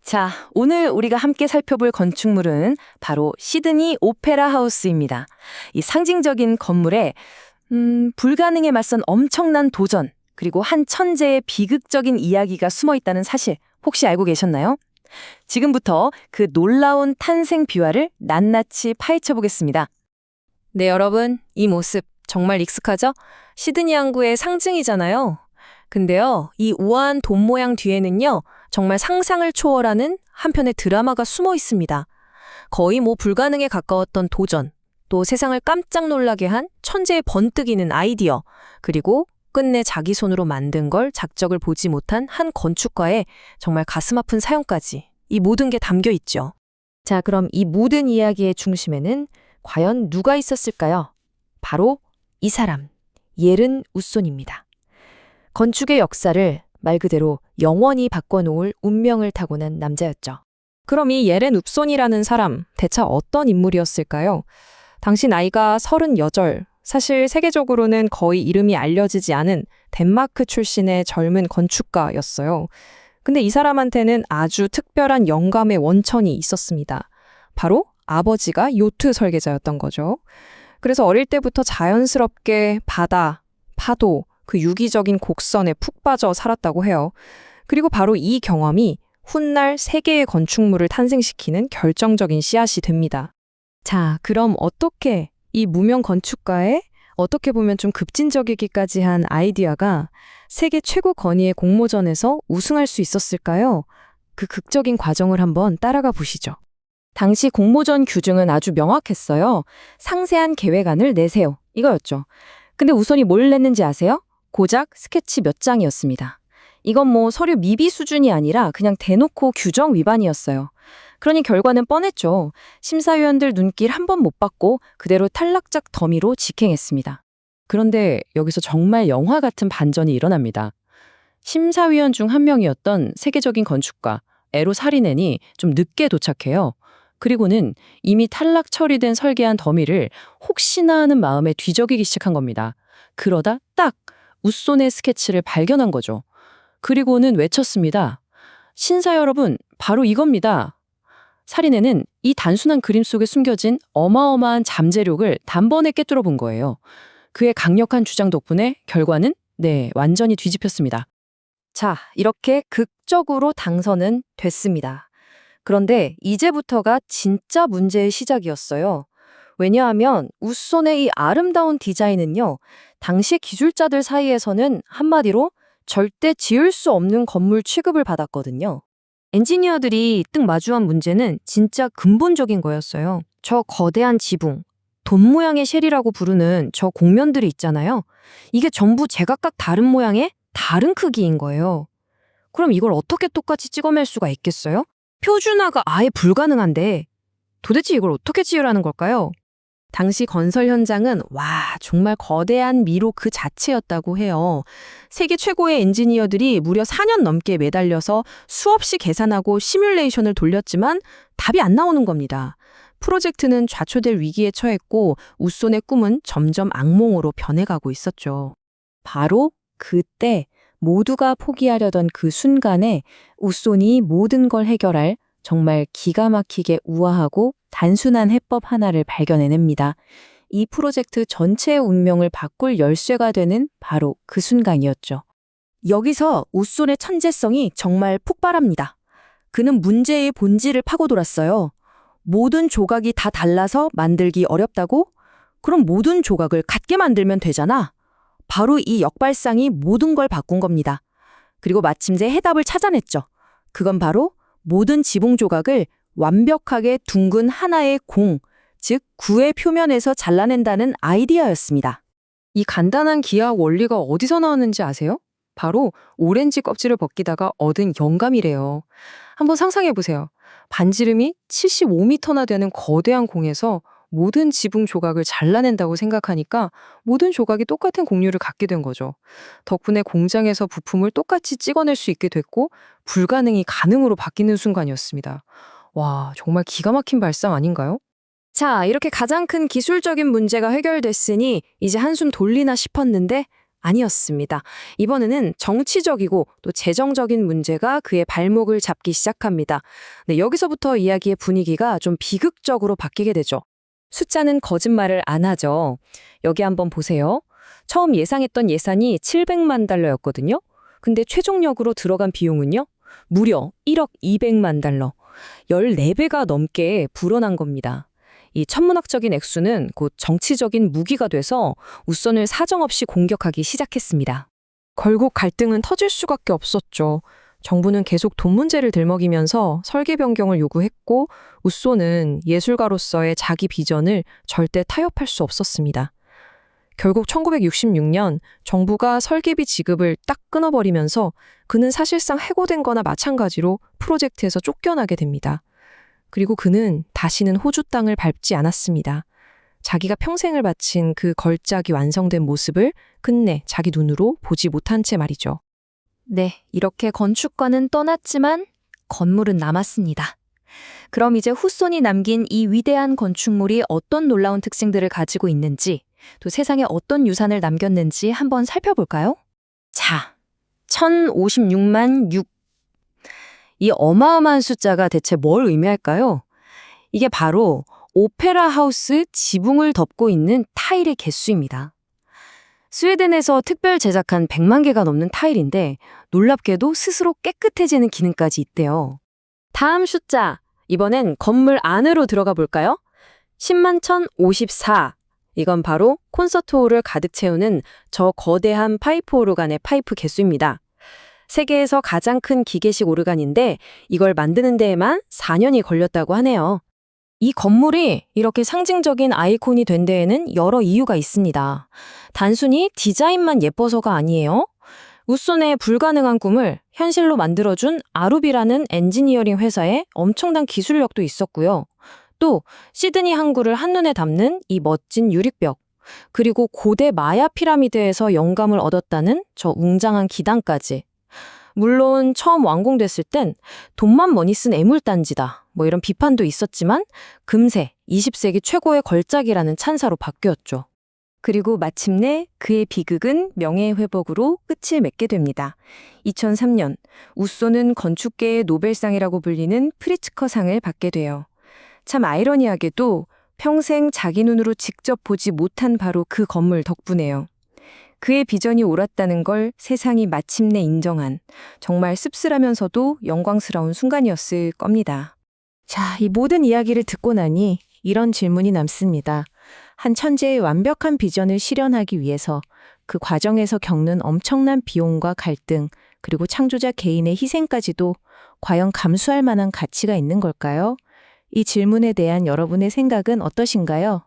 자, 오늘 우리가 함께 살펴볼 건축물은 바로 시드니 오페라 하우스입니다. 이 상징적인 건물에 불가능에 맞선 엄청난 도전, 그리고 한 천재의 비극적인 이야기가 숨어 있다는 사실 혹시 알고 계셨나요? 지금부터 그 놀라운 탄생 비화를 낱낱이 파헤쳐 보겠습니다. 네, 여러분, 이 모습 정말 익숙하죠? 시드니 항구의 상징이잖아요. 근데요, 이 우아한 돔 모양 뒤에는요, 정말 상상을 초월하는 한편의 드라마가 숨어 있습니다. 거의 불가능에 가까웠던 도전, 또 세상을 깜짝 놀라게 한 천재의 번뜩이는 아이디어, 그리고 끝내 자기 손으로 만든 걸 작적을 보지 못한 한 건축가의 정말 가슴 아픈 사연까지, 이 모든 게 담겨 있죠. 자, 그럼 이 모든 이야기의 중심에는 과연 누가 있었을까요? 바로 이 사람, 예른 우손입니다. 건축의 역사를 말 그대로 영원히 바꿔놓을 운명을 타고난 남자였죠. 그럼 이 예렌 웁손이라는 사람, 대체 어떤 인물이었을까요? 당시 나이가 38, 사실 세계적으로는 거의 이름이 알려지지 않은 덴마크 출신의 젊은 건축가였어요. 근데 이 사람한테는 아주 특별한 영감의 원천이 있었습니다. 바로 아버지가 요트 설계자였던 거죠. 그래서 어릴 때부터 자연스럽게 바다, 파도, 그 유기적인 곡선에 푹 빠져 살았다고 해요. 그리고 바로 이 경험이 훗날 세계의 건축물을 탄생시키는 결정적인 씨앗이 됩니다. 자, 그럼 어떻게 이 무명 건축가의 어떻게 보면 좀 급진적이기까지 한 아이디어가 세계 최고 권위의 공모전에서 우승할 수 있었을까요? 그 극적인 과정을 한번 따라가 보시죠. 당시 공모전 규정은 아주 명확했어요. 상세한 계획안을 내세요. 이거였죠. 근데 우선이 뭘 냈는지 아세요? 고작 스케치 몇 장이었습니다. 이건 서류 미비 수준이 아니라 그냥 대놓고 규정 위반이었어요. 그러니 결과는 뻔했죠. 심사위원들 눈길 한 번 못 받고 그대로 탈락작 더미로 직행했습니다. 그런데 여기서 정말 영화 같은 반전이 일어납니다. 심사위원 중 한 명이었던 세계적인 건축가 에로 사리넨이 좀 늦게 도착해요. 그리고는 이미 탈락 처리된 설계한 더미를 혹시나 하는 마음에 뒤적이기 시작한 겁니다. 그러다 딱 우손의 스케치를 발견한 거죠. 그리고는 외쳤습니다. 신사 여러분, 바로 이겁니다. 사리네는 이 단순한 그림 속에 숨겨진 어마어마한 잠재력을 단번에 꿰뚫어 본 거예요. 그의 강력한 주장 덕분에 결과는 완전히 뒤집혔습니다. 자, 이렇게 극적으로 당선은 됐습니다. 그런데 이제부터가 진짜 문제의 시작이었어요. 왜냐하면 우손의 이 아름다운 디자인은요, 당시 기술자들 사이에서는 한마디로 절대 지을 수 없는 건물 취급을 받았거든요. 엔지니어들이 뜩 마주한 문제는 진짜 근본적인 거였어요. 저 거대한 지붕, 돔 모양의 쉘이라고 부르는 저 곡면들이 있잖아요. 이게 전부 제각각 다른 모양의 다른 크기인 거예요. 그럼 이걸 어떻게 똑같이 찍어낼 수가 있겠어요? 표준화가 아예 불가능한데 도대체 이걸 어떻게 지으라는 걸까요? 당시 건설 현장은 정말 거대한 미로 그 자체였다고 해요. 세계 최고의 엔지니어들이 무려 4년 넘게 매달려서 수없이 계산하고 시뮬레이션을 돌렸지만 답이 안 나오는 겁니다. 프로젝트는 좌초될 위기에 처했고 우손의 꿈은 점점 악몽으로 변해가고 있었죠. 바로 그때 모두가 포기하려던 그 순간에 우손이 모든 걸 해결할 정말 기가 막히게 우아하고 단순한 해법 하나를 발견해냅니다. 이 프로젝트 전체의 운명을 바꿀 열쇠가 되는 바로 그 순간이었죠. 여기서 우손의 천재성이 정말 폭발합니다. 그는 문제의 본질을 파고들었어요. 모든 조각이 다 달라서 만들기 어렵다고? 그럼 모든 조각을 같게 만들면 되잖아. 바로 이 역발상이 모든 걸 바꾼 겁니다. 그리고 마침내 해답을 찾아냈죠. 그건 바로 모든 지붕 조각을 완벽하게 둥근 하나의 공, 즉 구의 표면에서 잘라낸다는 아이디어였습니다. 이 간단한 기하학 원리가 어디서 나왔는지 아세요? 바로 오렌지 껍질을 벗기다가 얻은 영감이래요. 한번 상상해보세요. 반지름이 75m나 되는 거대한 공에서 모든 지붕 조각을 잘라낸다고 생각하니까 모든 조각이 똑같은 곡률을 갖게 된 거죠. 덕분에 공장에서 부품을 똑같이 찍어낼 수 있게 됐고 불가능이 가능으로 바뀌는 순간이었습니다. 와, 정말 기가 막힌 발상 아닌가요? 자, 이렇게 가장 큰 기술적인 문제가 해결됐으니 이제 한숨 돌리나 싶었는데 아니었습니다. 이번에는 정치적이고 또 재정적인 문제가 그의 발목을 잡기 시작합니다. 네, 여기서부터 이야기의 분위기가 좀 비극적으로 바뀌게 되죠. 숫자는 거짓말을 안 하죠. 여기 한번 보세요. 처음 예상했던 예산이 700만 달러였거든요. 근데 최종적으로 들어간 비용은요? 무려 1억 200만 달러. 14배가 넘게 불어난 겁니다. 이 천문학적인 액수는 곧 정치적인 무기가 돼서 우선을 사정없이 공격하기 시작했습니다. 결국 갈등은 터질 수밖에 없었죠. 정부는 계속 돈 문제를 들먹이면서 설계 변경을 요구했고 우쏘는 예술가로서의 자기 비전을 절대 타협할 수 없었습니다. 결국 1966년 정부가 설계비 지급을 딱 끊어버리면서 그는 사실상 해고된 거나 마찬가지로 프로젝트에서 쫓겨나게 됩니다. 그리고 그는 다시는 호주 땅을 밟지 않았습니다. 자기가 평생을 바친 그 걸작이 완성된 모습을 끝내 자기 눈으로 보지 못한 채 말이죠. 네, 이렇게 건축과는 떠났지만 건물은 남았습니다. 그럼 이제 후손이 남긴 이 위대한 건축물이 어떤 놀라운 특징들을 가지고 있는지, 또 세상에 어떤 유산을 남겼는지 한번 살펴볼까요? 자, 1056만 6. 이 어마어마한 숫자가 대체 뭘 의미할까요? 이게 바로 오페라 하우스 지붕을 덮고 있는 타일의 개수입니다. 스웨덴에서 특별 제작한 100만 개가 넘는 타일인데 놀랍게도 스스로 깨끗해지는 기능까지 있대요. 다음 숫자, 이번엔 건물 안으로 들어가 볼까요? 10만 1054. 이건 바로 콘서트홀을 가득 채우는 저 거대한 파이프 오르간의 파이프 개수입니다. 세계에서 가장 큰 기계식 오르간인데 이걸 만드는 데에만 4년이 걸렸다고 하네요. 이 건물이 이렇게 상징적인 아이콘이 된 데에는 여러 이유가 있습니다. 단순히 디자인만 예뻐서가 아니에요. 우손의 불가능한 꿈을 현실로 만들어준 아루비라는 엔지니어링 회사의 엄청난 기술력도 있었고요. 또 시드니 항구를 한눈에 담는 이 멋진 유리벽, 그리고 고대 마야 피라미드에서 영감을 얻었다는 저 웅장한 기단까지. 물론 처음 완공됐을 땐 돈만 많이 쓴 애물단지다, 뭐 이런 비판도 있었지만 금세 20세기 최고의 걸작이라는 찬사로 바뀌었죠. 그리고 마침내 그의 비극은 명예회복으로 끝을 맺게 됩니다. 2003년 우쏘는 건축계의 노벨상이라고 불리는 프리츠커상을 받게 돼요. 참 아이러니하게도 평생 자기 눈으로 직접 보지 못한 바로 그 건물 덕분에요. 그의 비전이 옳았다는 걸 세상이 마침내 인정한 정말 씁쓸하면서도 영광스러운 순간이었을 겁니다. 자, 이 모든 이야기를 듣고 나니 이런 질문이 남습니다. 한 천재의 완벽한 비전을 실현하기 위해서 그 과정에서 겪는 엄청난 비용과 갈등, 그리고 창조자 개인의 희생까지도 과연 감수할 만한 가치가 있는 걸까요? 이 질문에 대한 여러분의 생각은 어떠신가요?